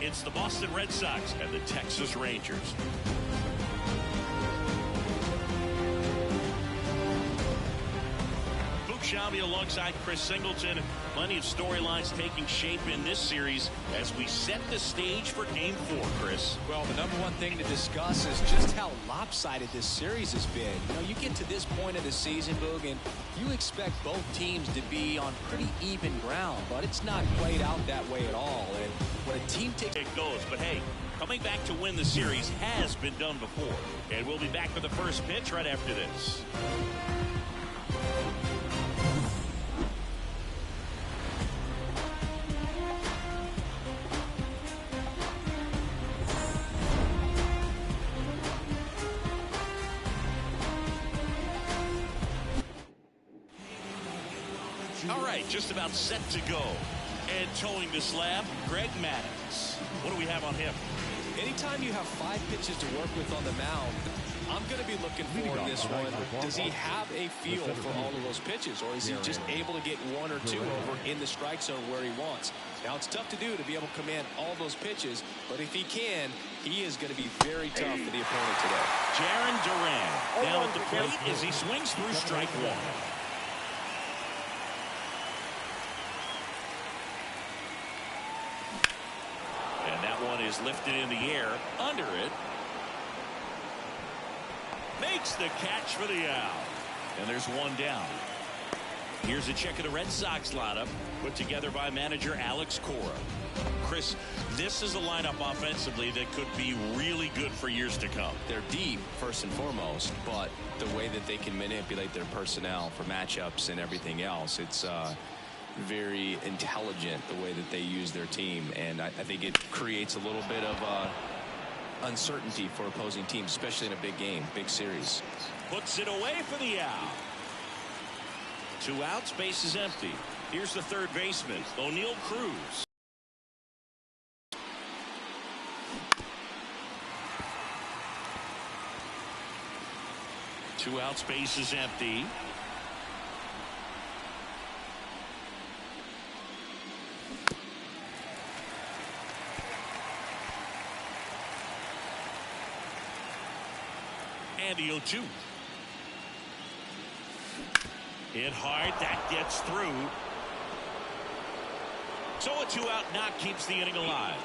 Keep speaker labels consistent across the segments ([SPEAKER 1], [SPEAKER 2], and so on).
[SPEAKER 1] It's the Boston Red Sox and the Texas Rangers. Shabby alongside Chris Singleton. Plenty of storylines taking shape in this series as we set the stage for Game 4, Chris.
[SPEAKER 2] Well, the number one thing to discuss is just how lopsided this series has been. You know, you get to this point of the season, Boog, and you expect both teams to be on pretty even ground, but it's not played out that way at all. And when a team takes
[SPEAKER 1] it goes, but hey, coming back to win the series has been done before. And we'll be back with the first pitch right after this. All right, just about set to go. And towing the slab, Greg Maddux. What do we have on him?
[SPEAKER 2] Anytime you have 5 pitches to work with on the mound, I'm going to be looking for this one. Does he have a feel for all of those pitches, or is he just able to get 1 or 2 over in the strike zone where he wants? Now, it's tough to do to be able to command all those pitches, but if he can, he is going to be very tough for the opponent today.
[SPEAKER 1] Jarren Duran down at the plate as he swings through strike 1. Is lifted in the air under it. Makes the catch for the out. And there's 1 down. Here's a check of the Red Sox lineup put together by manager Alex Cora. Chris, this is a lineup offensively that could be really good for years to come.
[SPEAKER 2] They're deep, first and foremost, but the way that they can manipulate their personnel for matchups and everything else, it's very intelligent the way that they use their team, and I think it creates a little bit of uncertainty for opposing teams, especially in a big game, big series.
[SPEAKER 1] Puts it away for the out. 2 outs, base is empty. Here's the third baseman, O'Neal Cruz. Two outs, base is empty. And the 0-2. Hit hard, that gets through. So a 2-out knock keeps the inning alive.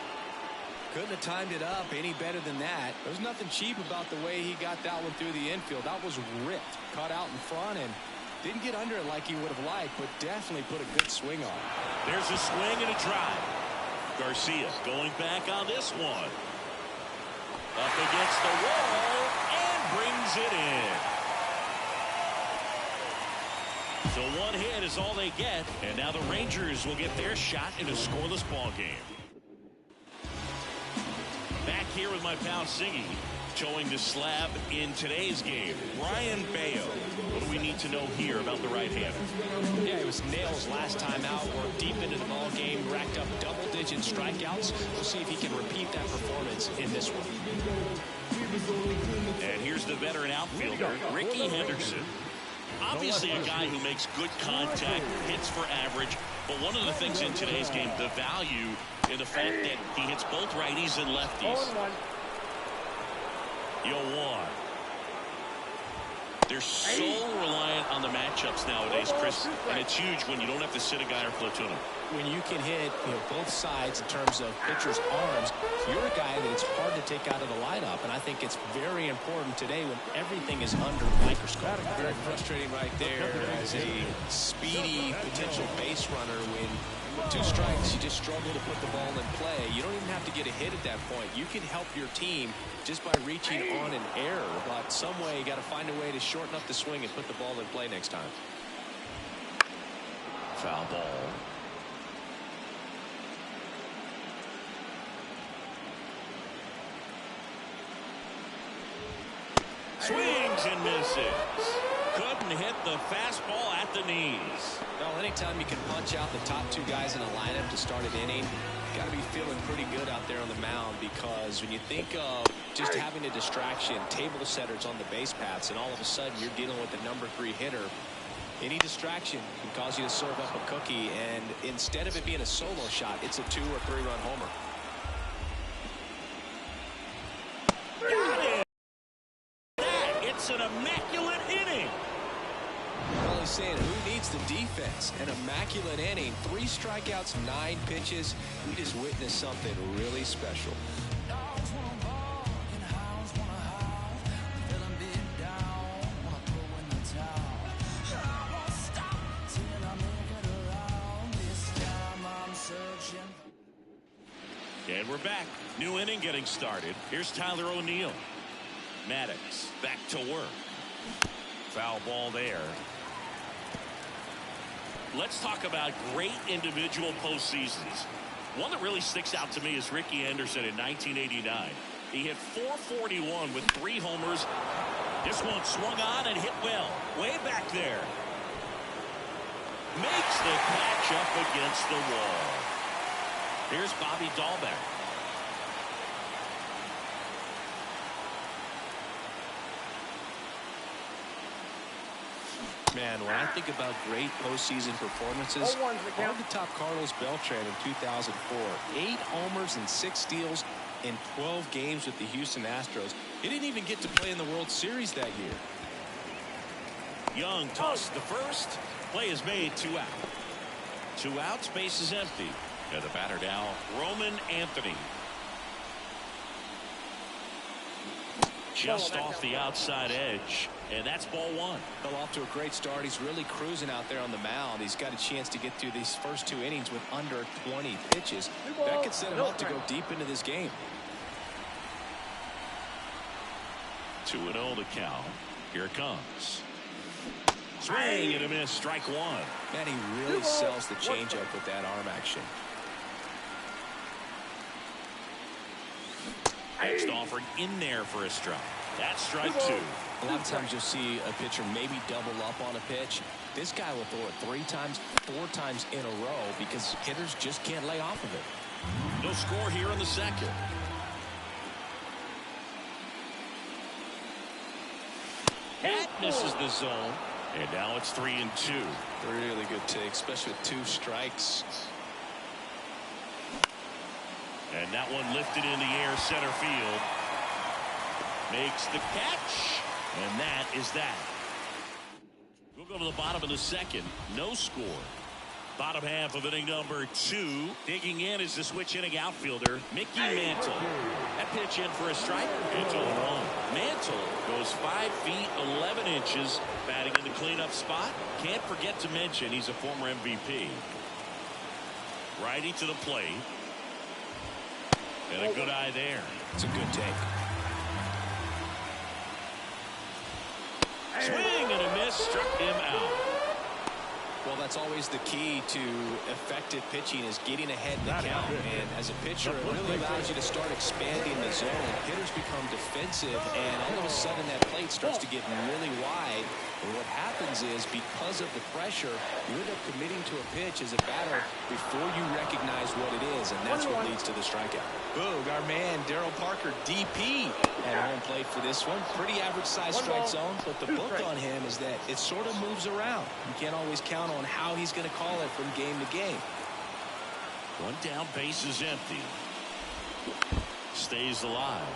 [SPEAKER 2] Couldn't have timed it up any better than that. There's nothing cheap about the way he got that one through the infield. That was ripped, caught out in front, and didn't get under it like he would have liked, but definitely put a good swing on it.
[SPEAKER 1] There's a swing and a drive. Garcia going back on this one. Up against the wall and brings it in. So 1 hit is all they get, and now the Rangers will get their shot in a scoreless ball game. Back here with my pal Siggy, showing the slab in today's game. Brian Bayo, what do we need to know here about the right-hander?
[SPEAKER 2] Yeah, it was nails last time out. Worked deep into the ball game, racked up double-digit strikeouts. We'll see if he can repeat that performance in this one.
[SPEAKER 1] And here's the veteran outfielder, Ricky Henderson. Obviously a guy who makes good contact, hits for average, but one of the things in today's game, the value in the fact that he hits both righties and lefties. 0-1. They're so reliant on the matchups nowadays, Chris, and it's huge when you don't have to sit a guy or platoon him.
[SPEAKER 2] When you can hit both sides in terms of pitchers' arms, you're a guy that it's hard to take out of the lineup, and I think it's very important today when everything is under microscope. Very frustrating right there as a speedy potential base runner when 2 strikes, you just struggle to put the ball in play. You don't even have to get a hit at that point. You can help your team just by reaching on an error, but some way you got to find a way to shorten up the swing and put the ball in play next time.
[SPEAKER 1] Foul ball. Swings and misses. Couldn't hit the fastball at the knees.
[SPEAKER 2] Well, anytime you can punch out the top 2 guys in a lineup to start an inning, you got to be feeling pretty good out there on the mound, because when you think of just having a distraction, table setters on the base paths, and all of a sudden you're dealing with a number 3 hitter, any distraction can cause you to serve up a cookie, and instead of it being a solo shot, it's a 2 or 3 run homer.
[SPEAKER 1] Got it! It's an immaculate inning.
[SPEAKER 2] Well, he's saying who needs the defense? An immaculate inning. 3 strikeouts, 9 pitches. We just witnessed something really special.
[SPEAKER 1] And we're back. New inning getting started. Here's Tyler O'Neill. Maddox back to work. Foul ball there. Let's talk about great individual postseasons. One that really sticks out to me is Ricky Anderson in 1989. He hit .441 with 3 homers. This one swung on and hit well. Way back there. Makes the catch up against the wall. Here's Bobby Dahlbeck.
[SPEAKER 2] Man, when I think about great postseason performances, on the top Carlos Beltran in 2004, 8 homers and 6 steals in 12 games with the Houston Astros. He didn't even get to play in the World Series that year.
[SPEAKER 1] Young tossed the first. Play is made. 2 out. 2 outs. Base is empty. And the batter now, Roman Anthony. Just off the outside edge. And that's ball 1.
[SPEAKER 2] Well, off to a great start. He's really cruising out there on the mound. He's got a chance to get through these first 2 innings with under 20 pitches. That could set him up to go deep into this game.
[SPEAKER 1] 2-0 the count. Here it comes. Swing and a miss. Strike 1.
[SPEAKER 2] Man, he really sells the changeup with that arm action.
[SPEAKER 1] Next offering in there for a strike. That's strike 2.
[SPEAKER 2] A lot of times you'll see a pitcher maybe double up on a pitch. This guy will throw it 3 times, 4 times in a row because hitters just can't lay off of it.
[SPEAKER 1] No score here in the second. That misses the zone. And now it's 3-2.
[SPEAKER 2] Really good take, especially with 2 strikes.
[SPEAKER 1] And that one lifted in the air center field. Makes the catch. And that is that. We'll go to the bottom of the second. No score. Bottom half of inning number 2. Digging in is the switch inning outfielder, Mickey Mantle. That pitch in for a strike. It's 0-1. Mantle goes 5 feet 11 inches, batting in the cleanup spot. Can't forget to mention he's a former MVP. Righty to the plate. And a good eye there.
[SPEAKER 2] It's a good take.
[SPEAKER 1] Swing and a miss, struck him out.
[SPEAKER 2] Well, that's always the key to effective pitching is getting ahead in the count. And as a pitcher, it really allows you to start expanding the zone. Hitters become defensive, and all of a sudden that plate starts to get really wide. And what happens is because of the pressure, you end up committing to a pitch as a batter before you recognize what it is, and that's what leads to the strikeout. Boog, our man, Darryl Parker, DP, at home plate for this one. Pretty average size strike zone, but the book on him is that it sort of moves around. You can't always count on how he's going to call it from game to game.
[SPEAKER 1] 1 down, base is empty. Stays alive.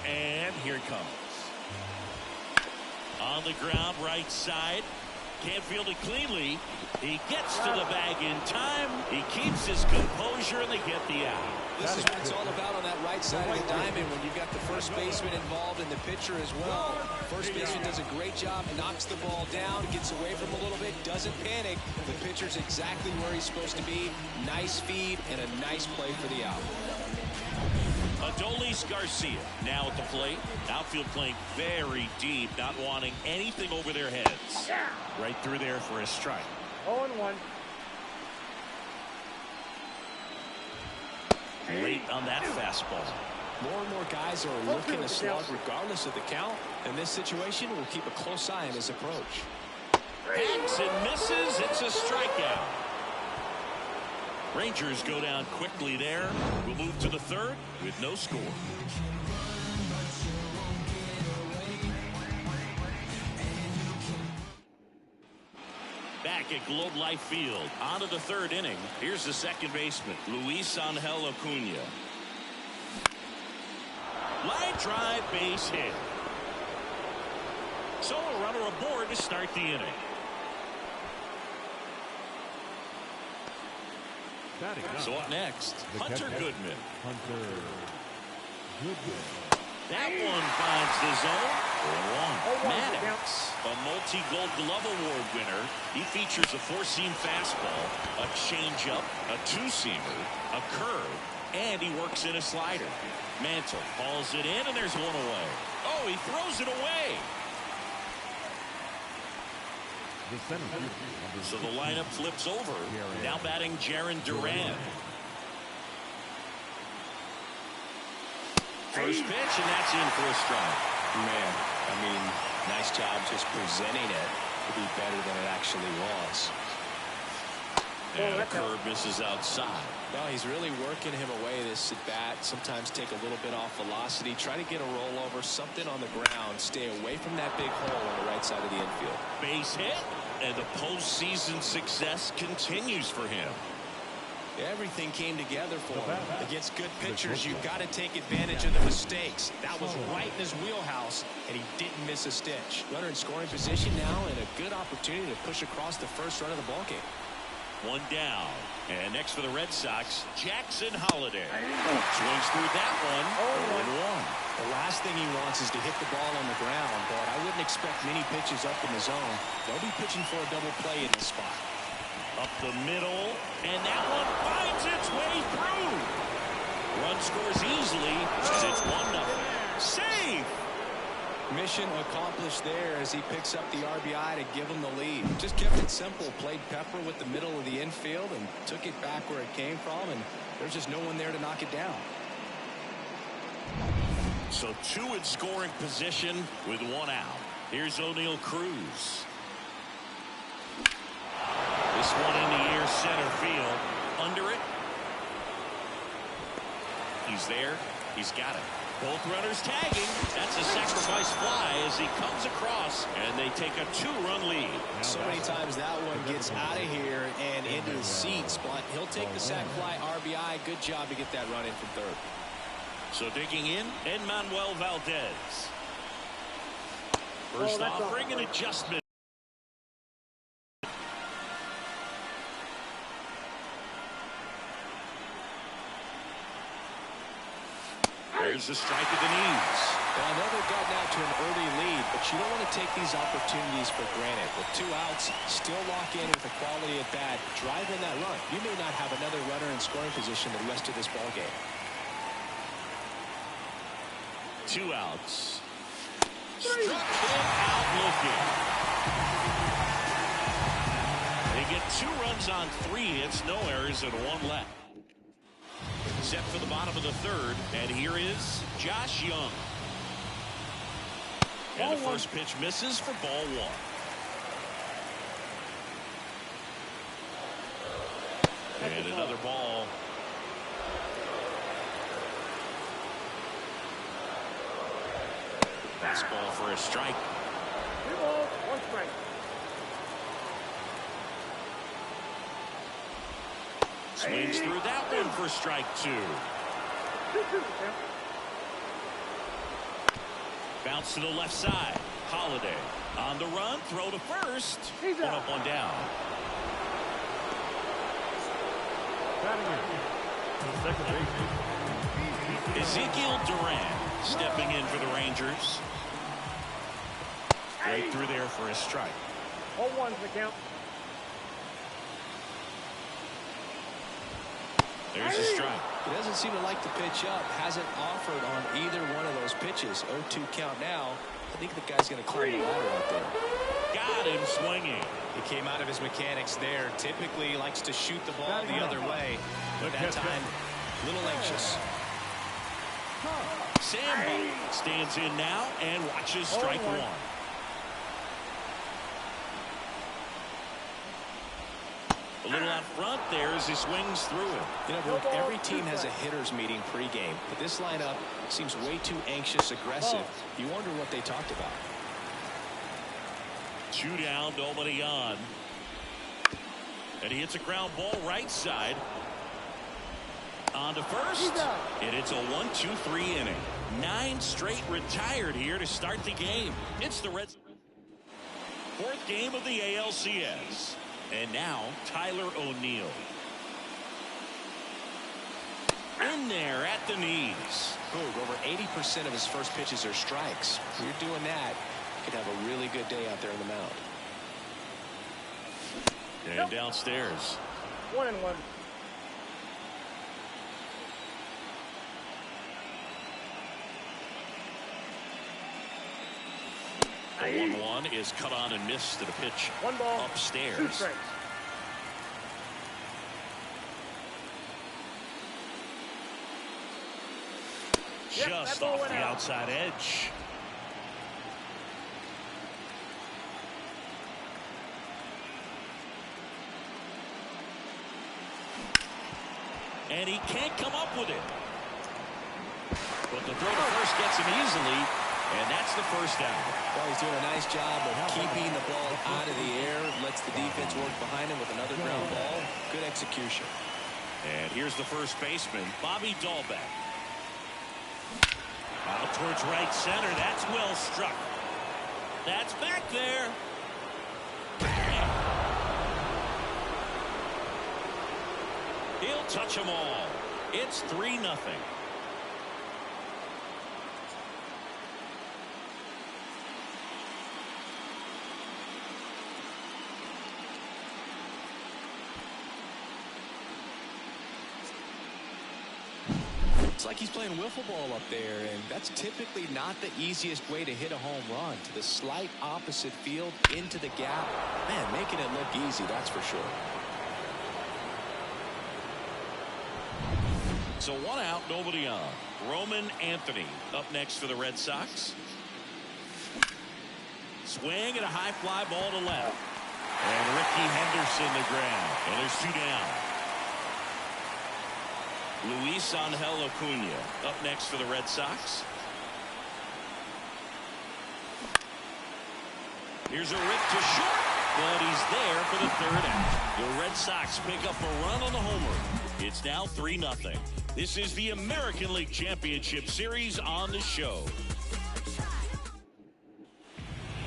[SPEAKER 1] And here it comes. On the ground, right side. Can't field it cleanly. He gets to the bag in time. He keeps his composure, and they get the out.
[SPEAKER 2] This is what it's all about on that right side of the diamond when you've got the first baseman involved and the pitcher as well. First baseman does a great job, knocks the ball down, gets away from a little bit, doesn't panic. The pitcher's exactly where he's supposed to be. Nice feed and a nice play for the out.
[SPEAKER 1] Adolis Garcia now at the plate. Outfield playing very deep, not wanting anything over their heads. Right through there for a strike.
[SPEAKER 3] 0-1.
[SPEAKER 1] Late on that fastball.
[SPEAKER 2] More and more guys are looking to slug regardless of the count. In this situation, we'll keep a close eye on his approach.
[SPEAKER 1] Hacks and misses. It's a strikeout. Rangers go down quickly there. We'll move to the third with no score. Back at Globe Life Field. On to the third inning. Here's the second baseman, Luis Angel Acuna. Line drive, base hit. So a runner aboard to start the inning. So up next, Hunter Goodman. That one finds the zone. 0-1. Maddox, a multi-gold glove award winner. He features a four-seam fastball, a changeup, a two-seamer, a curve, and he works in a slider. Mantle hauls it in, and there's one away. Oh, he throws it away. So the lineup flips over. Now batting Jarren Duran. First pitch, and that's in for a strike.
[SPEAKER 2] Man, I mean, nice job just presenting it to be better than it actually was.
[SPEAKER 1] And a curve misses outside.
[SPEAKER 2] Well, he's really working him away this at bat. Sometimes take a little bit off velocity. Try to get a rollover, something on the ground. Stay away from that big hole on the right side of the infield.
[SPEAKER 1] Base hit, and the postseason success continues for him.
[SPEAKER 2] Everything came together for him. Against good pitchers, you've got to take advantage of the mistakes. That was right in his wheelhouse, and he didn't miss a stitch. Runner in scoring position now, and a good opportunity to push across the first run of the ballgame.
[SPEAKER 1] One down. And next for the Red Sox, Jackson Holliday. Swings through that one. 1-1.
[SPEAKER 2] The last thing he wants is to hit the ball on the ground, but I wouldn't expect many pitches up in the zone. They'll be pitching for a double play in this spot.
[SPEAKER 1] Up the middle, and that one finds its way through. Run scores easily, and it's 1-0. Save!
[SPEAKER 2] Mission accomplished there as he picks up the RBI to give him the lead. Just kept it simple, played pepper with the middle of the infield and took it back where it came from, and there's just no one there to knock it down.
[SPEAKER 1] So two in scoring position with one out. Here's O'Neal Cruz. This one in the air, center field. Under it. He's there. He's got it. Both runners tagging. That's a sacrifice fly as he comes across, and they take a two-run lead.
[SPEAKER 2] So many times that one gets out of here and into the seats, but he'll take the sac fly RBI. Good job to get that run in from third.
[SPEAKER 1] So digging in, Manuel Valdez. First offering an adjustment. There's a strike at the knees.
[SPEAKER 2] Well, I know they've gotten out to an early lead, but you don't want to take these opportunities for granted. With two outs, still lock in with a quality at bat. Drive in that run. You may not have another runner in scoring position the rest of this ball game.
[SPEAKER 1] Two outs. Struck him out looking. They get 2 runs on 3 hits, no errors, and 1 left. Set for the bottom of the third, and here is Josh Young. And the first pitch misses for ball 1. And another ball. Fastball for a strike.
[SPEAKER 3] 2 balls, 1 strike.
[SPEAKER 1] Swings through that one for strike 2. Bounce to the left side. Holliday on the run. Throw to first. 1 up, 1 down. Ezekiel Duran stepping in for the Rangers. Right through there for a strike.
[SPEAKER 3] 0-1's the count.
[SPEAKER 1] There's a strike.
[SPEAKER 2] He doesn't seem to like the pitch up. Hasn't offered on either one of those pitches. 0-2 count now. I think the guy's going to climb the ladder out there.
[SPEAKER 1] Got him swinging.
[SPEAKER 2] He came out of his mechanics there. Typically he likes to shoot the ball the other way. But that time, a little anxious.
[SPEAKER 1] Sam stands in now and watches strike 1. A little out front there as he swings through it.
[SPEAKER 2] You know, Brooke, every team has a hitters meeting pregame, but this lineup seems way too anxious, aggressive. You wonder what they talked about.
[SPEAKER 1] 2 down, nobody on. And he hits a ground ball right side. On to first. And it's a 1-2-3 inning. 9 straight retired here to start the game. It's the Reds' 4th game of the ALCS. And now Tyler O'Neill. In there at the knees.
[SPEAKER 2] Boog, over 80% of his first pitches are strikes. If you're doing that, you could have a really good day out there on the mound.
[SPEAKER 1] And downstairs.
[SPEAKER 3] 1-1.
[SPEAKER 1] The 1-1 is cut on and missed at a pitch
[SPEAKER 3] 1 ball, 2
[SPEAKER 1] upstairs.
[SPEAKER 3] strikes.
[SPEAKER 1] Just off the outside edge. And he can't come up with it. But the throw to first gets him easily, and that's the first down.
[SPEAKER 2] Well, he's doing a nice job of keeping the ball out of the air, lets the defense work behind him with another ground ball. Good execution.
[SPEAKER 1] And here's the first baseman, Bobby Dahlbeck. Out towards right center. That's well struck. That's back there. He'll touch them all. It's 3-0.
[SPEAKER 2] It's like he's playing wiffle ball up there, and that's typically not the easiest way to hit a home run. To the slight opposite field, into the gap. Man, making it look easy, that's for sure.
[SPEAKER 1] So 1 out, nobody on. Roman Anthony up next for the Red Sox. Swing and a high fly ball to left. And Ricky Henderson the ground. And there's 2 down. Luis Angel Acuna up next for the Red Sox. Here's a rip to short, but he's there for the 3rd out. The Red Sox pick up a run on the homer. It's now 3-0. This is the American League Championship Series on the show.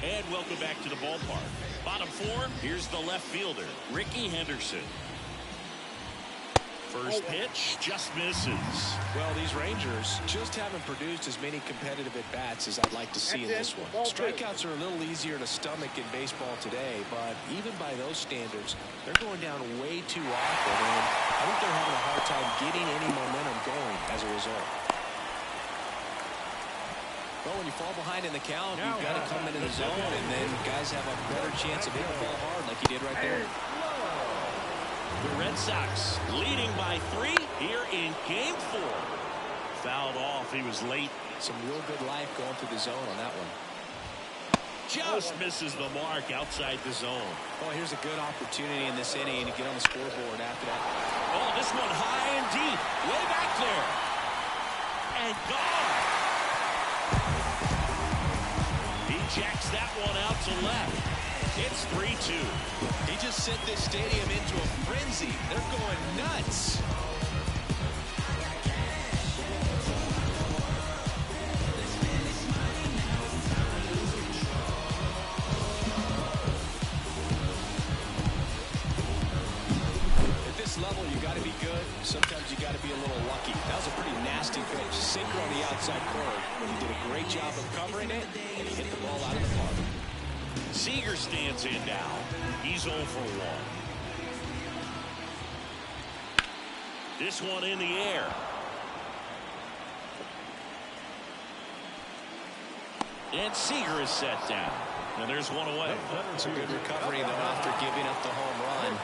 [SPEAKER 1] And welcome back to the ballpark. Bottom 4, here's the left fielder, Ricky Henderson. First pitch just misses.
[SPEAKER 2] Well, these Rangers just haven't produced as many competitive at-bats as I'd like to see in this one. Strikeouts are a little easier to stomach in baseball today, but even by those standards, they're going down way too often, and I think they're having a hard time getting any momentum going as a result. Well, when you fall behind in the count, you've got to come into the zone, and then guys have a better chance of hitting the ball hard like he did right there.
[SPEAKER 1] The Red Sox leading by 3 here in Game 4. Fouled off. He was late.
[SPEAKER 2] Some real good life going through the zone on that one.
[SPEAKER 1] Just misses the mark outside the zone.
[SPEAKER 2] Well, here's a good opportunity in this inning to get on the scoreboard after that.
[SPEAKER 1] Oh, this one high and deep. Way back there. And gone. He jacks that one out to left. It's 3-2.
[SPEAKER 2] He just sent this stadium into a frenzy. They're going nuts. At this level, you got to be good. Sometimes you got to be a little lucky. That was a pretty nasty pitch. Sinker on the outside corner. He did a great job of covering it, and he hit the ball out of the park.
[SPEAKER 1] Seager stands in now. He's 0 for 1. This one in the air. And Seager is set down. And there's one away.
[SPEAKER 2] It's a good recovery, though, after giving up the home run.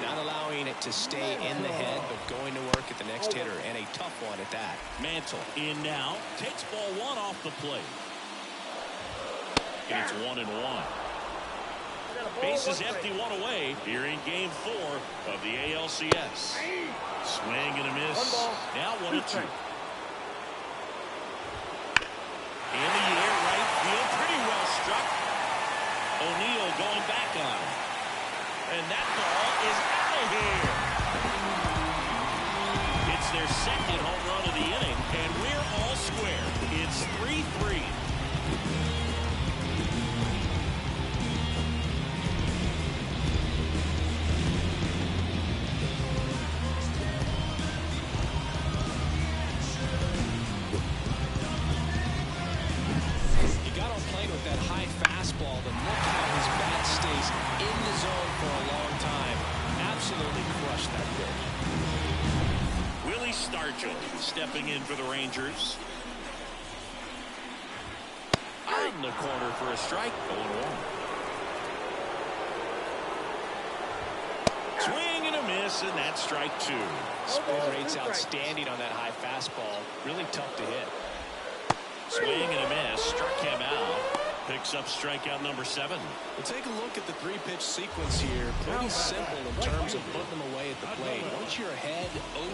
[SPEAKER 2] Not allowing it to stay in the head, but going to work at the next hitter, and a tough one at that.
[SPEAKER 1] Mantle in now. Takes ball 1 off the plate. And it's 1-1. Bases empty, 1 away here in Game 4 of the ALCS. Swing and a miss. Now 1-2. In the air, right field, pretty well struck. O'Neill going back on him. And that ball is out of their second home run of the inning, and we're all square. It's 3-3.
[SPEAKER 2] With that high fastball, then look how his bat stays in the zone for a long time. Absolutely crushed that pitch.
[SPEAKER 1] Willie Stargell stepping in for the Rangers. On the corner for a strike. 0-1. Swing and a miss, and that's strike 2.
[SPEAKER 2] Spin rate's outstanding on that high fastball. Really tough to hit.
[SPEAKER 1] Swing and a miss. Struck him out. Picks up strikeout number 7.
[SPEAKER 2] We'll take a look at the 3-pitch sequence here. Pretty simple in terms of putting them away at the plate. Once you're ahead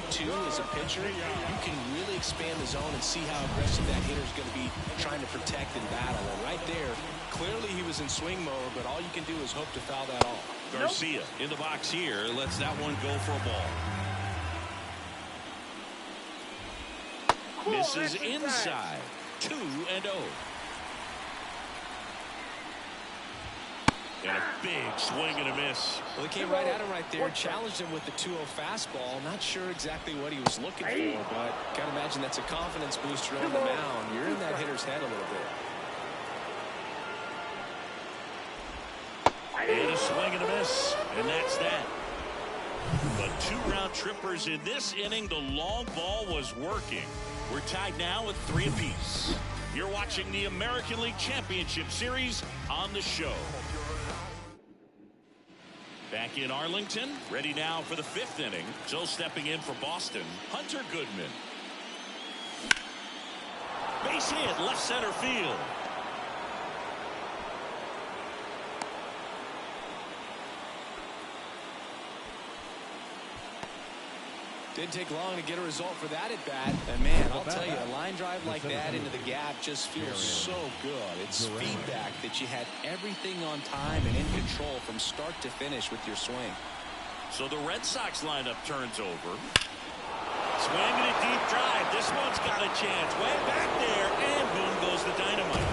[SPEAKER 2] 0-2 as a pitcher, you can really expand the zone and see how aggressive that hitter is going to be trying to protect and battle. And right there, clearly he was in swing mode, but all you can do is hope to foul that off.
[SPEAKER 1] Garcia in the box here. Lets that one go for a ball. Misses inside. 2-0. And a big swing and a miss.
[SPEAKER 2] Well, he came right at him right there, challenged him with the 2-0 fastball. Not sure exactly what he was looking for, but gotta imagine that's a confidence booster on the mound. You're in that hitter's head a little bit.
[SPEAKER 1] And a swing and a miss. And that's that. But 2 round trippers in this inning. The long ball was working. We're tied now with 3 apiece. You're watching the American League Championship Series on the show. Back in Arlington, ready now for the 5th inning. So stepping in for Boston, Hunter Goodman. Base hit, left center field.
[SPEAKER 2] Didn't take long to get a result for that at bat. And man, I'll tell you, a line drive like that into the gap just feels so good. It's feedback that you had everything on time and in control from start to finish with your swing.
[SPEAKER 1] So the Red Sox lineup turns over. Swinging a deep drive. This one's got a chance. Way back there, and boom goes the dynamite.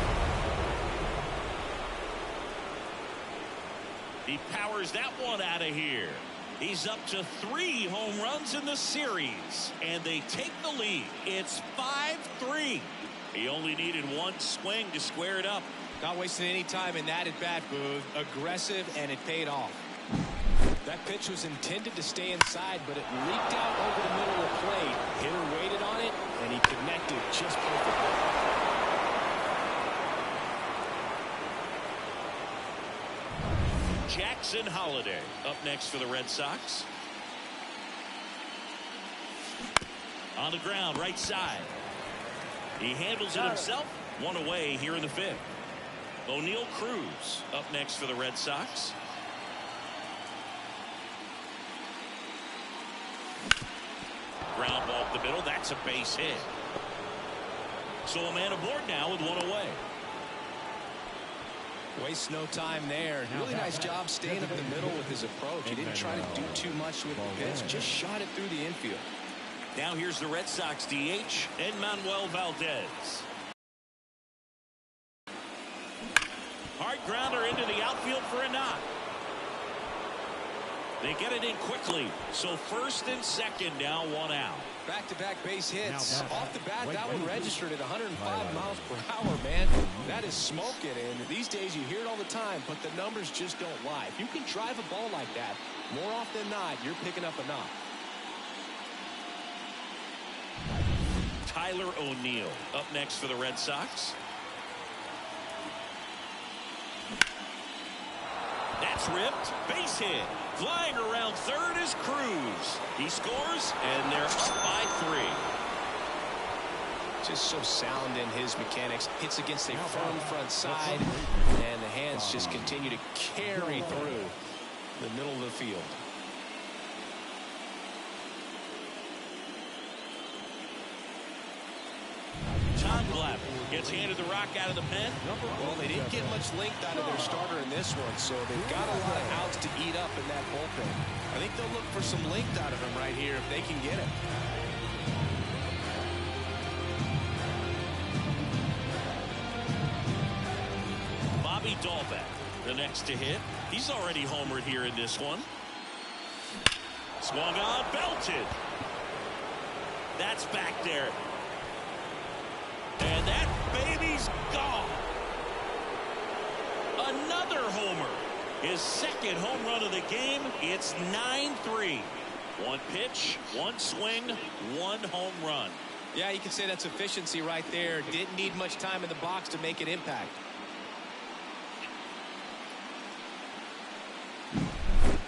[SPEAKER 1] He powers that one out of here. He's up to 3 home runs in the series, and they take the lead. It's 5-3. He only needed 1 swing to square it up.
[SPEAKER 2] Not wasting any time in that at bat, Booth. Aggressive, and it paid off. That pitch was intended to stay inside, but it leaked out over the middle of the plate. Hitter waited on it, and he connected just perfectly.
[SPEAKER 1] Jackson Holliday up next for the Red Sox. On the ground, right side. He handles it himself. 1 away here in the 5th. O'Neal Cruz up next for the Red Sox. Ground ball up the middle. That's a base hit. So a man aboard now with 1 away.
[SPEAKER 2] Wastes no time there. Really nice job staying up the middle with his approach. He didn't try to do too much with the pitch. Just shot it through the infield.
[SPEAKER 1] Now here's the Red Sox DH, Manuel Valdez. Hard grounder into the outfield for a knock. They get it in quickly. So 1st and 2nd now, 1 out.
[SPEAKER 2] Back-to-back base hits. Off the bat, that one registered at 105 miles per hour, man. That is smoking, and these days you hear it all the time, but the numbers just don't lie. If you can drive a ball like that, more often than not, you're picking up a knock.
[SPEAKER 1] Tyler O'Neill up next for the Red Sox. That's ripped. Base hit. Flying around 3rd is Cruz. He scores, and they're up by 3.
[SPEAKER 2] Just so sound in his mechanics. Hits against a firm front side, and the hands just continue to carry through the middle of the field.
[SPEAKER 1] Tom Glavine gets handed the rock out of the pen.
[SPEAKER 2] Well, they didn't get much length out of their starter in this one, so they've got a lot of outs to eat up in that bullpen. I think they'll look for some length out of him right here if they can get it.
[SPEAKER 1] Bobby Dahlbeck, the next to hit. He's already homered here in this one. Swung on, belted. That's back there. And that baby's gone. Another homer. His second home run of the game. It's 9-3. One pitch, one swing, one home run.
[SPEAKER 2] Yeah, you can say that's efficiency right there. Didn't need much time in the box to make an impact.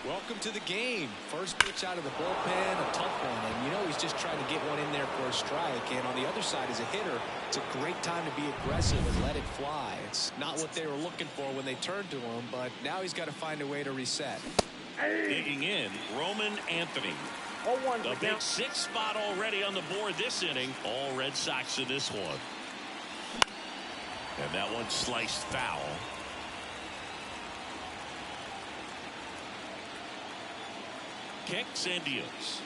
[SPEAKER 2] Welcome to the game. First pitch out of the bullpen, a tough one. And you know he's just trying to get one in there for a strike. And on the other side, as a hitter, it's a great time to be aggressive and let it fly. It's not what they were looking for when they turned to him, but now he's got to find a way to reset.
[SPEAKER 1] Digging in, Roman Anthony. The big 6 spot already on the board this inning. All Red Sox in this one. And that one sliced foul. Kicks and deals.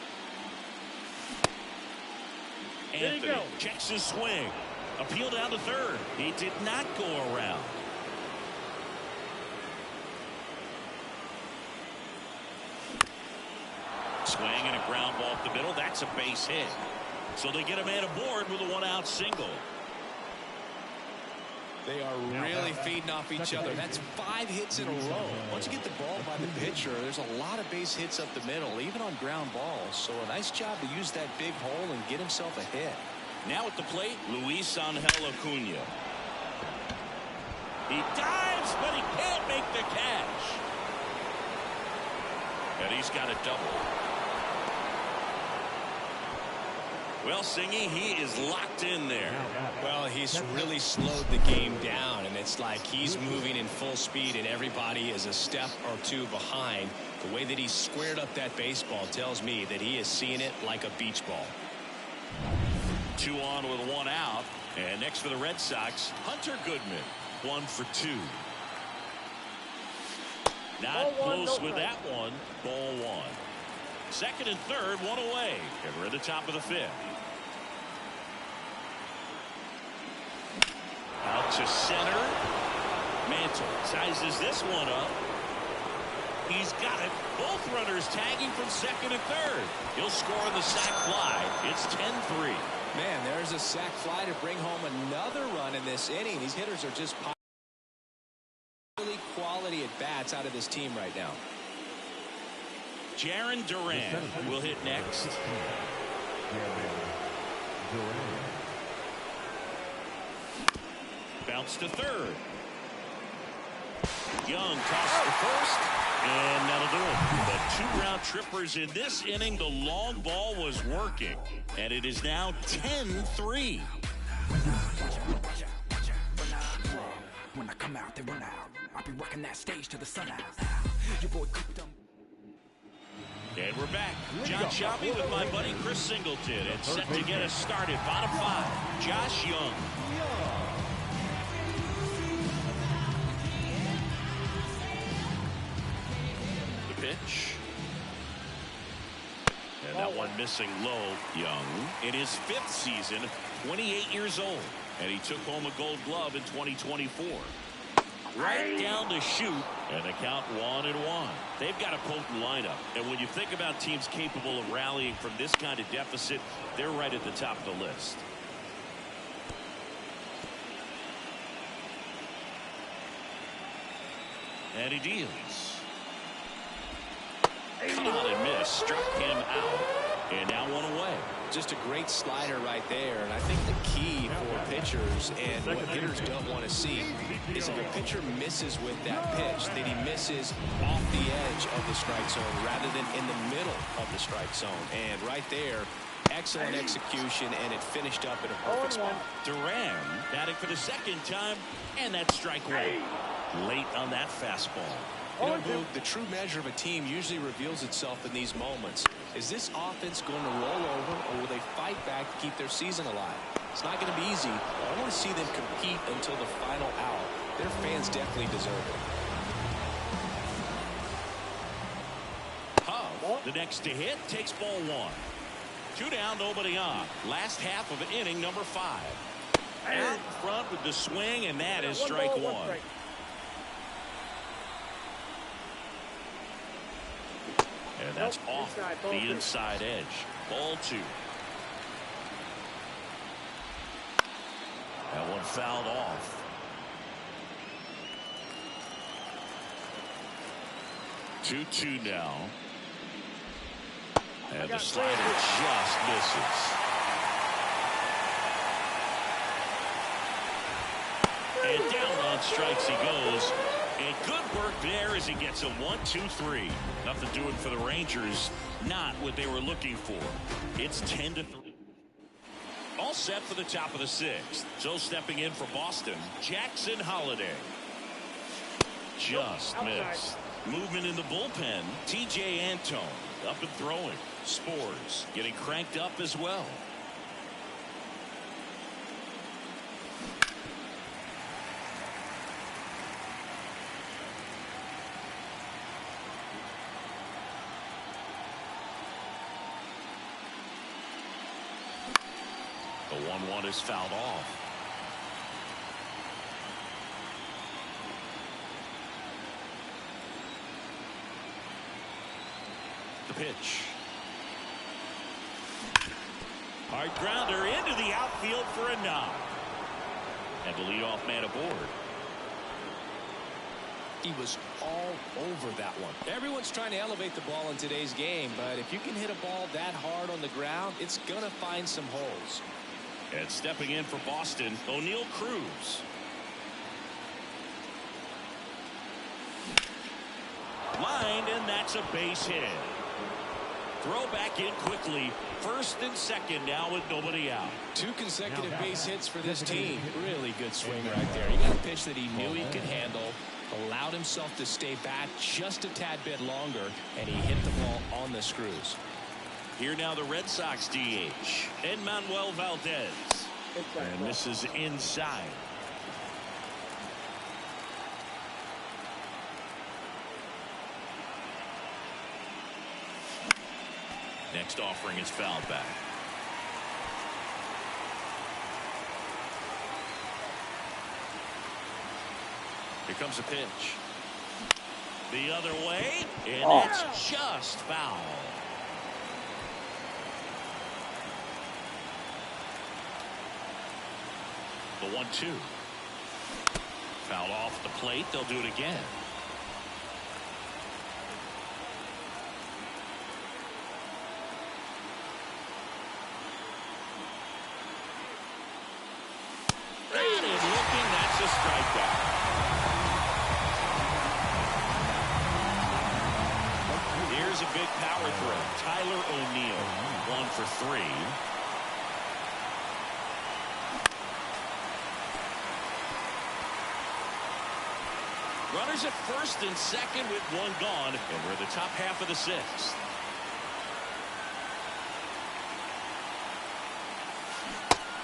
[SPEAKER 1] Anthony checks his swing. Appeal down to third. He did not go around. Swing and a ground ball up the middle. That's a base hit. So they get a man aboard with a 1-out single.
[SPEAKER 2] They are really feeding off each other. That's 5 hits in a row. Once you get the ball by the pitcher, there's a lot of base hits up the middle, even on ground balls. So a nice job to use that big hole and get himself a hit.
[SPEAKER 1] Now at the plate, Luis Angel Acuna. He dives, but he can't make the catch. And he's got a double. Well, Singy, he is locked in there.
[SPEAKER 2] Well, he's really slowed the game down, and it's like he's moving in full speed, and everybody is a step or two behind. The way that he squared up that baseball tells me that he is seeing it like a beach ball.
[SPEAKER 1] 2 on with 1 out. And next for the Red Sox, Hunter Goodman. 1 for 2. Not close with that one. Ball 1. Second and third, 1 away. And we're at the top of the 5th. Out to center. Mantle sizes this one up. He's got it. Both runners tagging from second and third. He'll score on the sac fly. It's 10-3.
[SPEAKER 2] Man, there's a sac fly to bring home another run in this inning. These hitters are just really quality at bats out of this team right now.
[SPEAKER 1] Jarren Duran will hit next. Bounce to third. Young tossed to first, and that'll do it. The 2 round trippers in this inning. The long ball was working, and it is now 10-3.
[SPEAKER 4] When I come out, they run out. I'll be working that stage to the sun out. Your boy cooked them.
[SPEAKER 1] And we're back. John Shoppy with my buddy Chris Singleton. And set to get us started. Bottom 5. Josh Young. The pitch. And that one missing low. Young in his 5th season, 28 years old. And he took home a Gold Glove in 2024. Right down to shoot, and the count 1-1. They've got a potent lineup, and when you think about teams capable of rallying from this kind of deficit, they're right at the top of the list. And he deals. Caught and missed, struck him out, and now 1 away.
[SPEAKER 2] Just a great slider right there, and I think the key for pitchers and what hitters don't want to see is if a pitcher misses with that pitch, that he misses off the edge of the strike zone rather than in the middle of the strike zone. And right there, excellent execution, and it finished up in a perfect spot.
[SPEAKER 1] Duran batting for the 2nd time, and that's strike 1. Late on that fastball.
[SPEAKER 2] You know, Boog, the true measure of a team usually reveals itself in these moments. Is this offense going to roll over, or will they fight back to keep their season alive? It's not going to be easy. I want to see them compete until the final out. Their fans definitely deserve it.
[SPEAKER 1] Huff, the next to hit, takes ball 1. 2 down, nobody on. Last half of inning number 5. Out in front with the swing, and that is strike 1. And that's off the inside edge. Ball 2. That one fouled off. 2-2 now. And the slider just misses. And down on strikes he goes. And good work there as he gets a 1-2-3. Nothing doing for the Rangers. Not what they were looking for. It's 10-3. All set for the top of the 6th. So stepping in for Boston, Jackson Holliday. Just missed. Movement in the bullpen. TJ Antone up and throwing. Spores getting cranked up as well. The 1-1 is fouled off. The pitch. Hard grounder into the outfield for a knock. And the leadoff man aboard.
[SPEAKER 2] He was all over that one. Everyone's trying to elevate the ball in today's game, but if you can hit a ball that hard on the ground, it's going to find some holes.
[SPEAKER 1] And stepping in for Boston, O'Neal Cruz. Lined, and that's a base hit. Throw back in quickly. First and second now with nobody out.
[SPEAKER 2] 2 consecutive base hits for this team. Really good swing right there. He got a pitch that he knew he could handle, allowed himself to stay back just a tad bit longer, and he hit the ball on the screws.
[SPEAKER 1] Here now the Red Sox DH, Manuel Valdez. And this is inside. Next offering is fouled back. Here comes a pitch. The other way, and it's just foul. The 1-2. Foul off the plate. They'll do it again. That is looking. That's a strikeout. Here's a big power throw. Tyler O'Neill, 1 for 3. Runners at first and second with 1 gone, and we're in the top half of the 6th.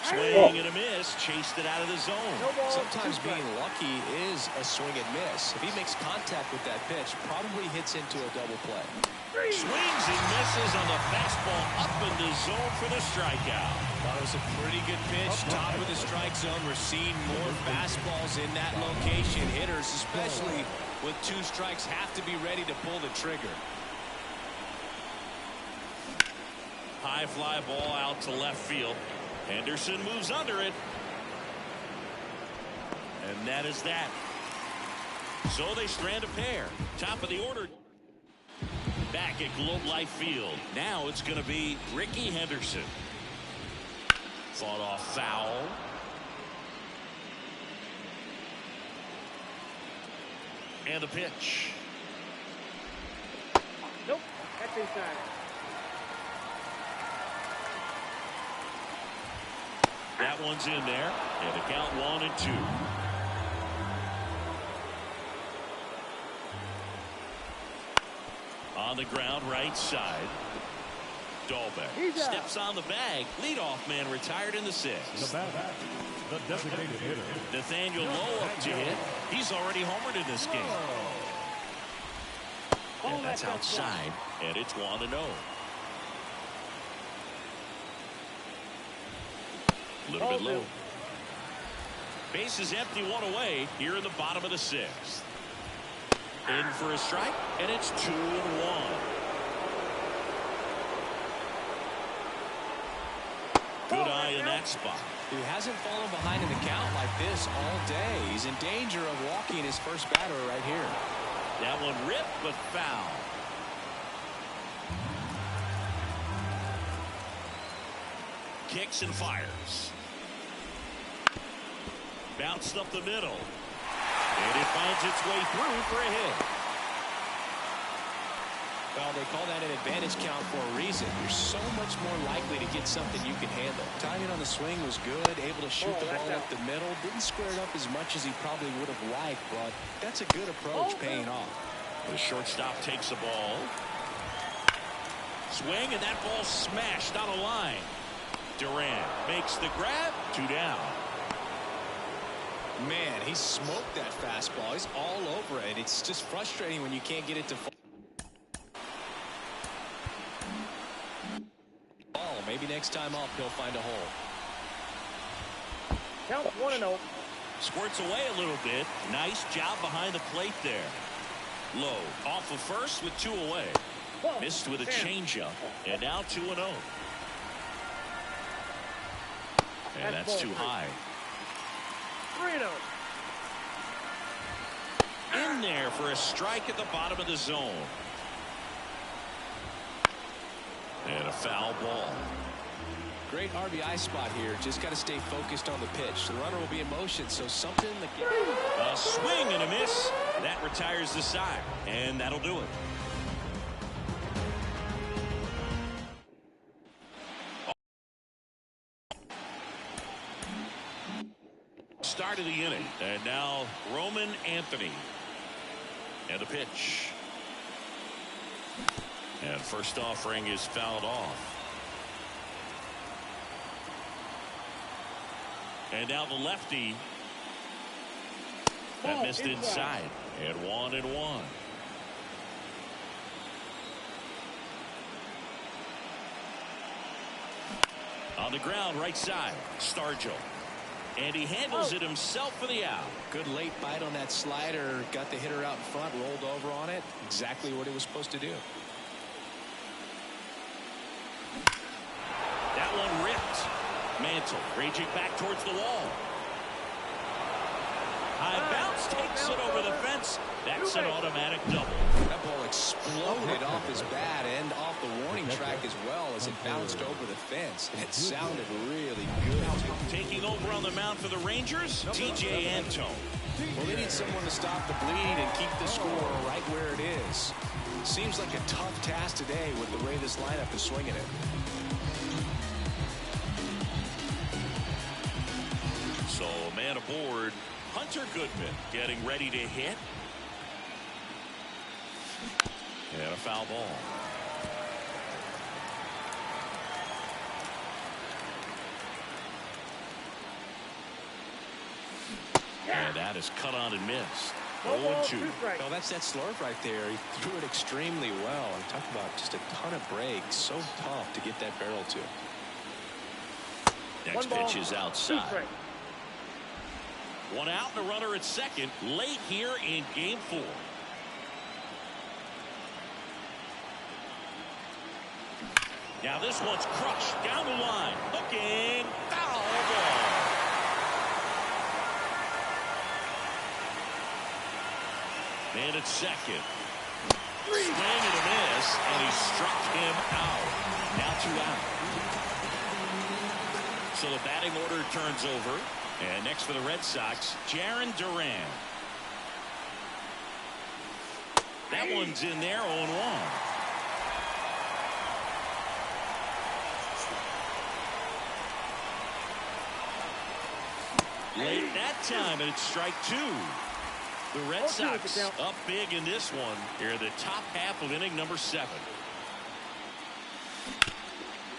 [SPEAKER 1] Swing and a miss, chased it out of the zone.
[SPEAKER 2] Sometimes being lucky is a swing and miss. If he makes contact with that pitch, probably hits into a double play.
[SPEAKER 1] Swings and misses on the fastball up in the zone for the strikeout.
[SPEAKER 2] Thought it was a pretty good pitch. Top of the strike zone. We're seeing more fastballs in that location. Hitters, especially with 2 strikes, have to be ready to pull the trigger.
[SPEAKER 1] High fly ball out to left field. Henderson moves under it. And that is that. So they strand a pair. Top of the order. Back at Globe Life Field. Now it's going to be Ricky Henderson. Fought off foul. And the pitch.
[SPEAKER 3] Nope. That's inside.
[SPEAKER 1] That one's in there. And the count 1-2. On the ground, right side. Dahlbeck steps on the bag. Leadoff man retired in the 6th.
[SPEAKER 5] The designated hitter.
[SPEAKER 1] Nathaniel Lowe up to hit. He's already homered in this game. And that's outside. And it's 1-0. A little bit low. Base is empty, 1 away here in the bottom of the 6th. In for a strike, and it's 2-1. that spot.
[SPEAKER 2] He hasn't fallen behind in the count like this all day. He's in danger of walking his first batter right here.
[SPEAKER 1] That one ripped, but foul. Kicks and fires. Bounced up the middle. And it finds its way through for a hit.
[SPEAKER 2] Well, they call that an advantage count for a reason. You're so much more likely to get something you can handle. Timing on the swing was good, able to shoot the ball up the middle. Didn't square it up as much as he probably would have liked, but that's a good approach paying off.
[SPEAKER 1] The shortstop takes the ball. Swing, and that ball smashed down a line. Durant makes the grab. 2 down.
[SPEAKER 2] Man, he smoked that fastball. He's all over it. It's just frustrating when you can't get it to fall. Maybe next time up he'll find a hole.
[SPEAKER 3] Count 1-0.
[SPEAKER 1] Squirts away a little bit. Nice job behind the plate there. Low off of first with 2 away. Missed with a changeup. And now 2-0. And that's too high.
[SPEAKER 3] 3-0.
[SPEAKER 1] In there for a strike at the bottom of the zone. And a foul ball.
[SPEAKER 2] Great RBI spot here. Just got to stay focused on the pitch. The runner will be in motion, so something that...
[SPEAKER 1] A swing and a miss. That retires the side. And that'll do it. Start of the inning. And now Roman Anthony. And the pitch. And first offering is fouled off. And now the lefty. That missed inside. And 1-1. On the ground, right side. Stargell. And he handles it himself for the out.
[SPEAKER 2] Good late bite on that slider. Got the hitter out in front, rolled over on it. Exactly what he was supposed to do.
[SPEAKER 1] That one ripped. Mantle raging back towards the wall. High bounce takes it over the fence. That's an automatic double.
[SPEAKER 2] That ball exploded off his bat and off the warning track as well as it bounced over the fence. It sounded really good.
[SPEAKER 1] Taking over on the mound for the Rangers, TJ Antone.
[SPEAKER 2] Well, they need someone to stop the bleed and keep the score right where it is. Seems like a tough task today with the way this lineup is swinging it.
[SPEAKER 1] So, man aboard, Hunter Goodman getting ready to hit. And a foul ball. And that is cut on and missed. 0-2.
[SPEAKER 2] Well, that's that slurve right there. He threw it extremely well. And talk about just a ton of breaks. So tough to get that barrel to.
[SPEAKER 1] Next pitch is outside. 1 out and a runner at second late here in game 4. Now this one's crushed down the line. Looking, foul ball. Man at second. Swing and a miss, and he struck him out. Now 2 out. So the batting order turns over. And next for the Red Sox, Jarren Duran. That one's in there, 0-1. Late that time, and it's strike 2. The Red Sox up big in this one. Here, the top half of inning number 7.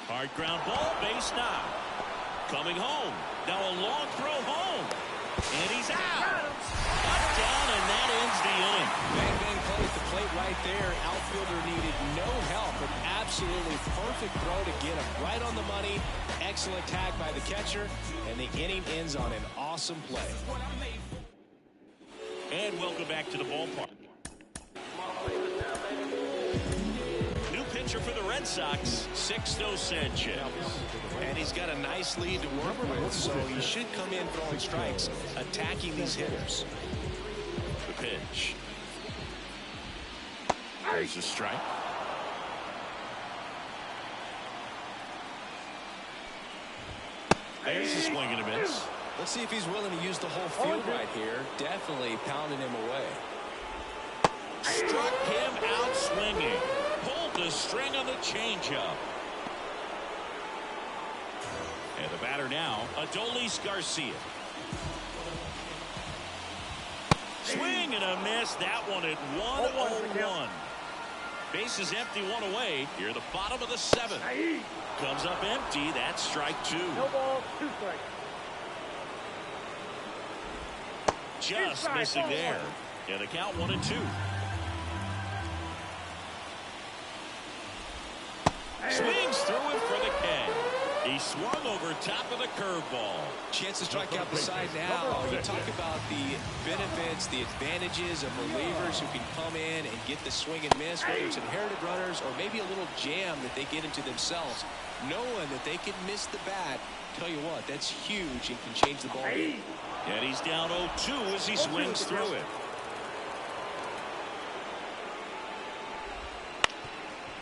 [SPEAKER 1] Hard ground ball, base knock. Coming home. Now a long throw home. And he's out. Up, down, and that ends the inning.
[SPEAKER 2] Bang, bang play at the plate right there. Outfielder needed no help. An absolutely perfect throw to get him right on the money. Excellent tag by the catcher. And the inning ends on an awesome play. And welcome back to the ballpark.
[SPEAKER 1] New pitch. pitcher for the Red Sox, Sixto Sanchez.
[SPEAKER 2] And he's got a nice lead to work with, so he should come in throwing strikes, attacking these hitters.
[SPEAKER 1] The pitch. There's a strike. There's a swing and a miss.
[SPEAKER 2] Let's see if he's willing to use the whole field right here. Definitely pounding him away.
[SPEAKER 1] Struck him out swinging. Pulled the string on the changeup. And the batter now, Adolis Garcia. Swing and a miss. That one at 1-0-1. Base is empty, one away. Here, the bottom of the seventh. Comes up empty. That's strike two.
[SPEAKER 3] No ball, 2 strikes.
[SPEAKER 1] Just missing there. And the count 1-2. Swings through it for the K. He swung over top of the curveball.
[SPEAKER 2] Chance to strike out the side now. You talk about the benefits, the advantages of relievers who can come in and get the swing and miss, whether it's inherited runners or maybe a little jam that they get into themselves. Knowing that they can miss the bat, tell you what, that's huge and can change the ball game.
[SPEAKER 1] And he's down 0-2 as he swings through it.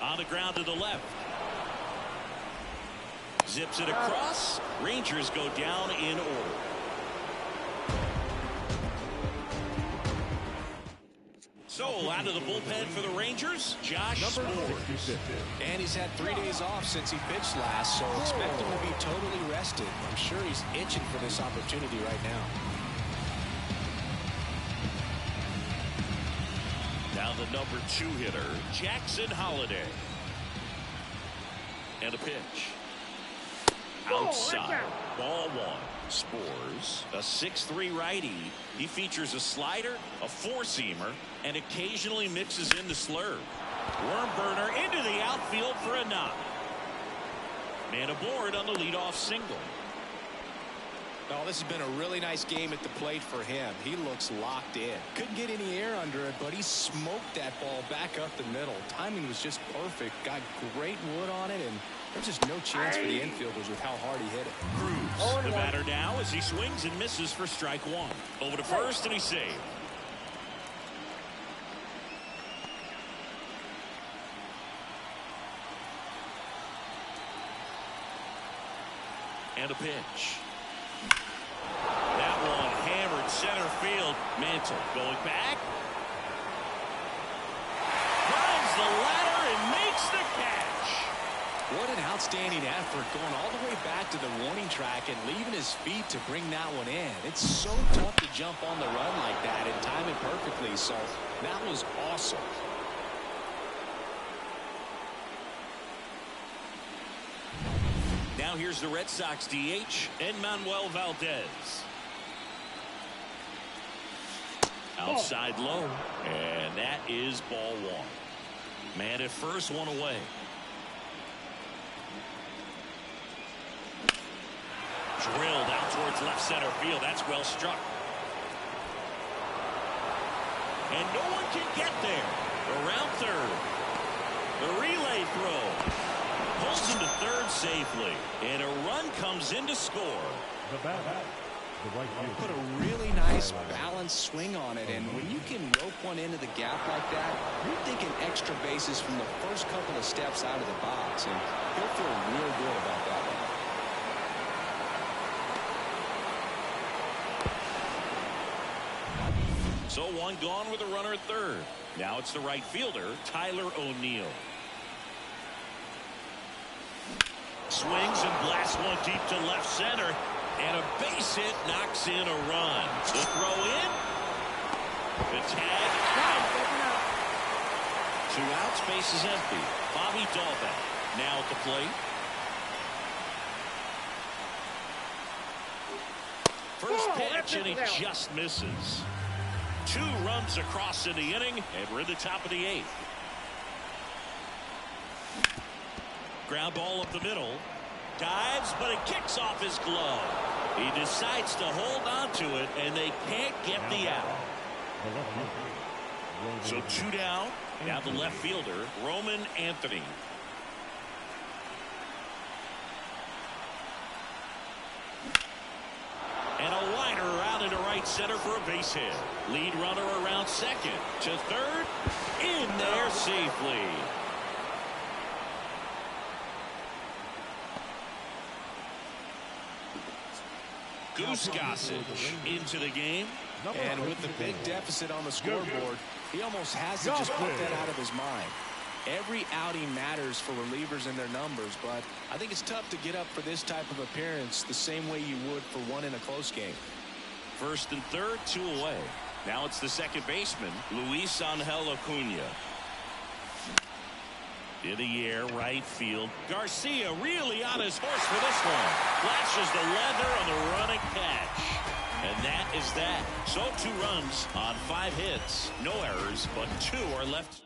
[SPEAKER 1] On the ground to the left. Zips it across. Rangers go down in order. So out of the bullpen for the Rangers, Josh Sborz.
[SPEAKER 2] And he's had 3 days off since he pitched last, so expect him to be totally rested. I'm sure he's itching for this opportunity right now.
[SPEAKER 1] Now the number 2 hitter, Jackson Holliday. And a pitch. Outside. Ball 1. Sborz, a 6'3" righty. He features a slider, a 4-seamer, and occasionally mixes in the slurve. Worm burner into the outfield for a knock. Man aboard on the leadoff single.
[SPEAKER 2] Oh, this has been a really nice game at the plate for him. He looks locked in. Couldn't get any air under it, but he smoked that ball back up the middle. Timing was just perfect. Got great wood on it, and there's just no chance for the infielders with how hard he hit it.
[SPEAKER 1] Cruz, the batter now as he swings and misses for strike 1. Over to first, and he's saved. And a pitch. That one hammered center field. Mantle going back. Climbs the ladder and makes the catch.
[SPEAKER 2] What an outstanding effort, going all the way back to the warning track and leaving his feet to bring that one in. It's so tough to jump on the run like that and time it perfectly, so that was awesome.
[SPEAKER 1] Now here's the Red Sox DH, Enmanuel Valdez. Outside low, and that is ball 1. Man at first, one away. Drilled out towards left center field. That's well struck. And no one can get there. Around third. The relay throw. Pulls him to third safely. And a run comes in to score.
[SPEAKER 5] The batter, the right fielder.
[SPEAKER 2] Put a really nice balanced swing on it, and when you can rope one into the gap like that, you're thinking extra bases from the first couple of steps out of the box, and he'll feel real good about that one.
[SPEAKER 1] So one gone with a runner at third. Now it's the right fielder, Tyler O'Neill. Swings and blasts one deep to left center. And a base hit knocks in a run. The throw in. The tag out. 2 outs, base is empty. Bobby Dahlbeck now at the plate. First pitch, and he just misses. 2 runs across in the inning, and we're in the top of the 8th. Ground ball up the middle. Dives, but it kicks off his glove. He decides to hold on to it, and they can't get the out.
[SPEAKER 5] The left fielder,
[SPEAKER 1] So 2 down. Now the left fielder, Roman Anthony. And a liner out into right center for a base hit. Lead runner around second to third. In there safely. Goose Gossage into the game.
[SPEAKER 2] And with the big deficit on the scoreboard, he almost has to just put that out of his mind. Every outing matters for relievers and their numbers, but I think it's tough to get up for this type of appearance the same way you would for one in a close game.
[SPEAKER 1] First and third, 2 away. Now it's the second baseman, Luis Angel Acuna. In the air, right field. Garcia really on his horse for this one. Flashes the leather on the running catch. And that is that. So 2 runs on 5 hits. No errors, but 2 are left.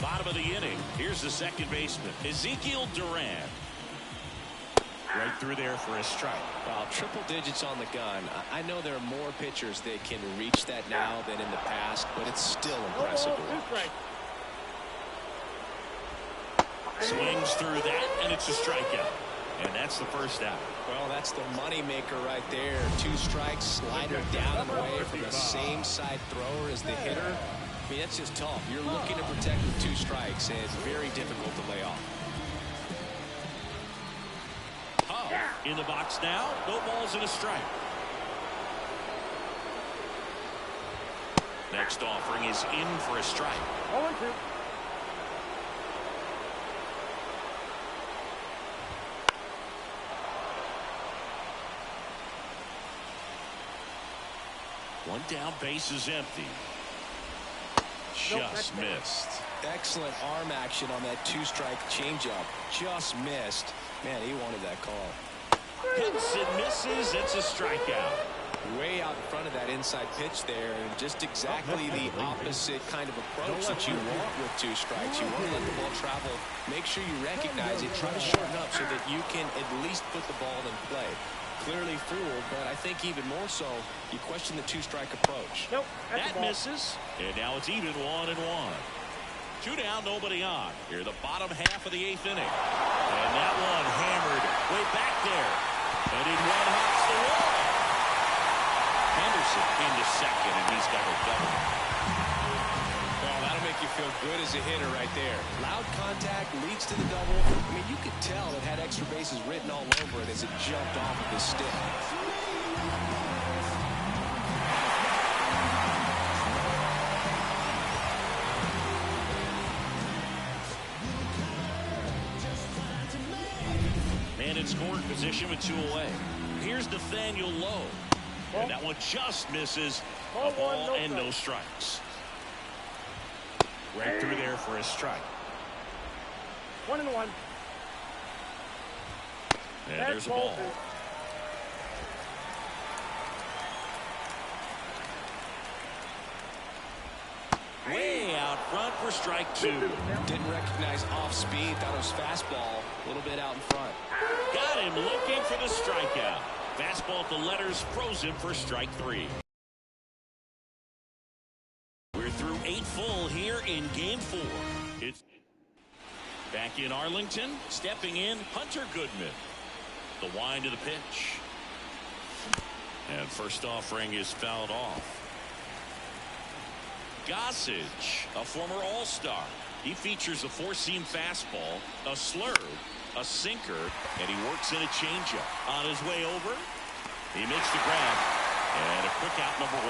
[SPEAKER 1] Bottom of the inning. Here's the second baseman, Ezekiel Duran. Right through there for a strike.
[SPEAKER 2] Well, triple digits on the gun. I know there are more pitchers that can reach that now than in the past, but it's still impressive to watch.
[SPEAKER 1] Swings through that, and it's a strikeout. And that's the first out.
[SPEAKER 2] Well, that's the money maker right there. 2 strikes, slider down and away from the same side thrower as the hitter. I mean, that's just tough. You're looking to protect with 2 strikes, and it's very difficult to lay off.
[SPEAKER 1] In the box now, no balls and a strike. Next offering is in for a strike.
[SPEAKER 3] 0-2.
[SPEAKER 1] One down, base is empty. Just missed.
[SPEAKER 2] Excellent arm action on that 2-strike changeup. Just missed. Man, he wanted that call.
[SPEAKER 1] Hits and misses. It's a strikeout.
[SPEAKER 2] Way out in front of that inside pitch there, and just exactly the opposite kind of approach that you want with 2 strikes. You want to let the ball travel. Make sure you recognize it. Try to shorten up so that you can at least put the ball in play. Clearly fooled, but I think even more so, you question the 2-strike approach.
[SPEAKER 3] Nope,
[SPEAKER 1] that misses. And now it's even 1-1. 2 down, nobody on. Here the bottom half of the 8th inning. And that one hammered way back there. And in one hops the wall. Henderson into second, and he's got a double.
[SPEAKER 2] Well, that'll make you feel good as a hitter right there. Loud contact leads to the double. I mean, you could tell it had extra bases written all over it as it jumped off of his stick.
[SPEAKER 1] Man in scoring position with 2 away. Here's Nathaniel Lowe. And that one just misses. A ball and no strikes. Right through there for a strike.
[SPEAKER 3] 1-1.
[SPEAKER 1] And there's a ball. Way out front for strike 2.
[SPEAKER 2] Didn't recognize off speed. Thought it was fastball. A little bit out in front.
[SPEAKER 1] Got him looking for the strikeout. Fastball at the letters, froze him for strike 3. We're through 8 full here in game 4. It's back in Arlington. Stepping in, Hunter Goodman. The wind of the pitch. And first offering is fouled off. Gossage, a former All-Star. He features a 4-seam fastball, a slurve, a sinker, and he works in a changeup. On his way over, he makes the grab, and a quick out number 1.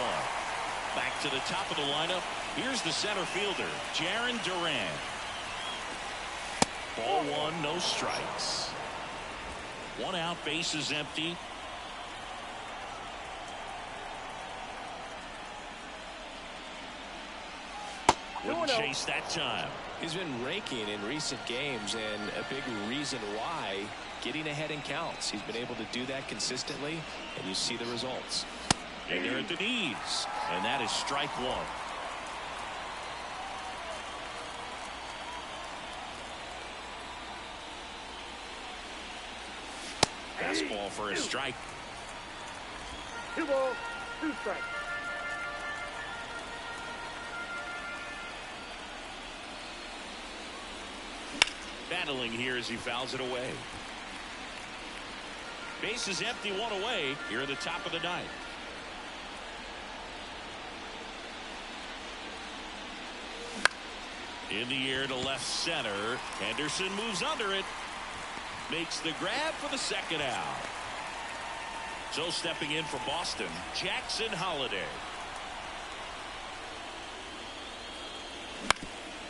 [SPEAKER 1] Back to the top of the lineup. Here's the center fielder, Jarren Duran. Ball 1, no strikes. 1 out, base is empty. Wouldn't chase that time.
[SPEAKER 2] He's been raking in recent games, and a big reason why, getting ahead in counts. He's been able to do that consistently, and you see the results.
[SPEAKER 1] And they're at the knees, and that is strike 1. Fastball for a strike.
[SPEAKER 3] 2 balls, 2 strikes.
[SPEAKER 1] battling here as he fouls it away. Base is empty, one away here at the top of the ninth. In the air to left center. Henderson moves under it. Makes the grab for the second out. So stepping in for Boston, Jackson Holliday.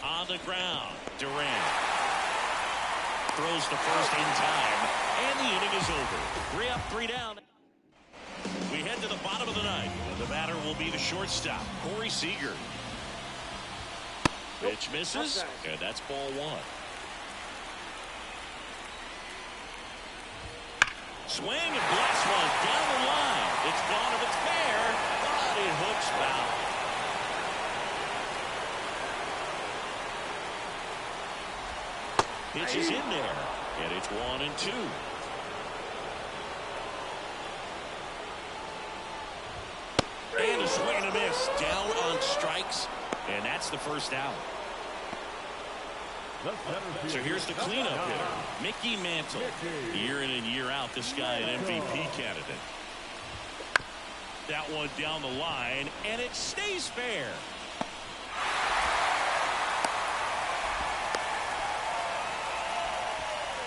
[SPEAKER 1] On the ground, Durant. Throws the first in time, and the inning is over. 3 up, 3 down. We head to the bottom of the ninth, and the batter will be the shortstop, Corey Seager. Pitch misses, and that's ball 1. Swing and blast one down the line. It's gone if it's fair, but it hooks foul. Pitch is in there, and it's 1-2. And a swing and a miss. Down on strikes, and that's the first out. So here's the cleanup hitter, Mickey Mantle. Year in and year out, this guy an MVP candidate. That one down the line, and it stays fair.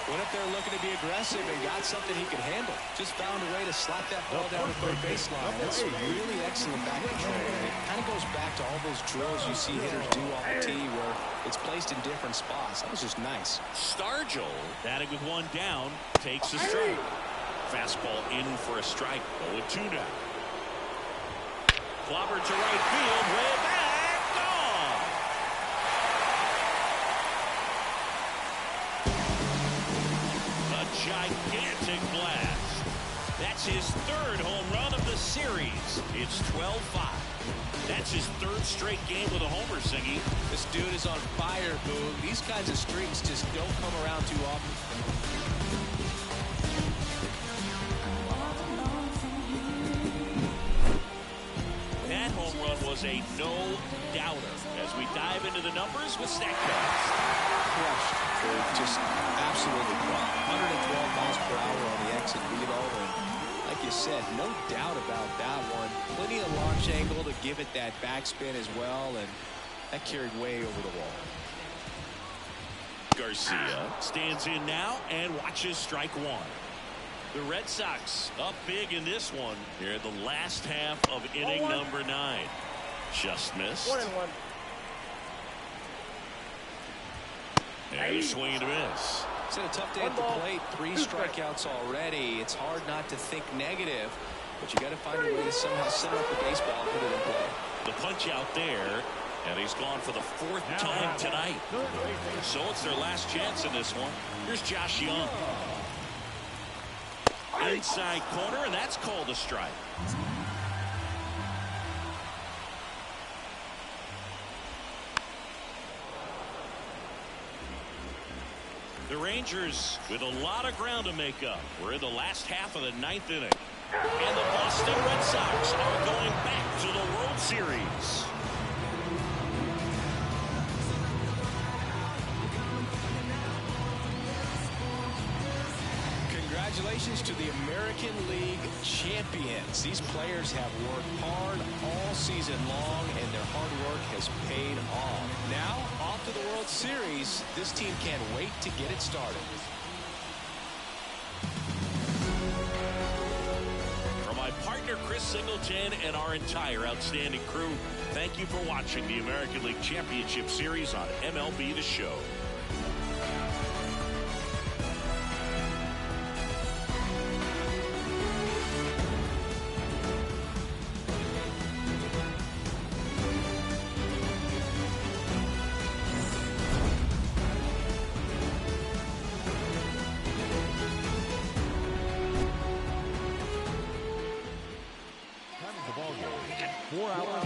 [SPEAKER 2] Went up there looking to be aggressive and got something he could handle. Just found a way to slap that ball down the third baseline. That's really excellent back control. And it kind of goes back to all those drills you see hitters do off the tee where it's placed in different spots. That was just nice.
[SPEAKER 1] Stargell, batting with one down, takes a strike. Fastball in for a strike. 0-2 now. Clobber to right field, way back, gone. Gigantic blast. That's his 3rd home run of the series. It's 12-5. That's his 3rd straight game with a homer, Singy.
[SPEAKER 2] This dude is on fire, Boog. These kinds of streaks just don't come around too often.
[SPEAKER 1] That home run was a no-doubter as we dive into the numbers with StatCast.
[SPEAKER 2] Crushed. Just absolutely crushed. 112 miles per hour on the exit Vito, and like you said, no doubt about that one. Plenty of launch angle to give it that backspin as well, and that carried way over the wall.
[SPEAKER 1] Garcia stands in now and watches strike 1. The Red Sox up big in this one here in the last half of inning number 9. Just missed.
[SPEAKER 3] 1-1.
[SPEAKER 1] And a swing and a miss.
[SPEAKER 2] It's been a tough day at the plate. 3 strikeouts already. It's hard not to think negative, but you got to find a way to somehow center up the baseball and put it in play.
[SPEAKER 1] The punch out there, and he's gone for the 4th time tonight. So it's their last chance in this one. Here's Josh Young. Inside corner, and that's called a strike. The Rangers with a lot of ground to make up. We're in the last half of the 9th inning. And the Boston Red Sox are going back to the World Series.
[SPEAKER 2] Congratulations to the American League champions. These players have worked hard all season long, and their hard work has paid off. Now, off to the World Series. This team can't wait to get it started.
[SPEAKER 1] From my partner Chris Singleton and our entire outstanding crew, thank you for watching the American League Championship Series on MLB The Show.
[SPEAKER 5] Time of the ball game. 4 hours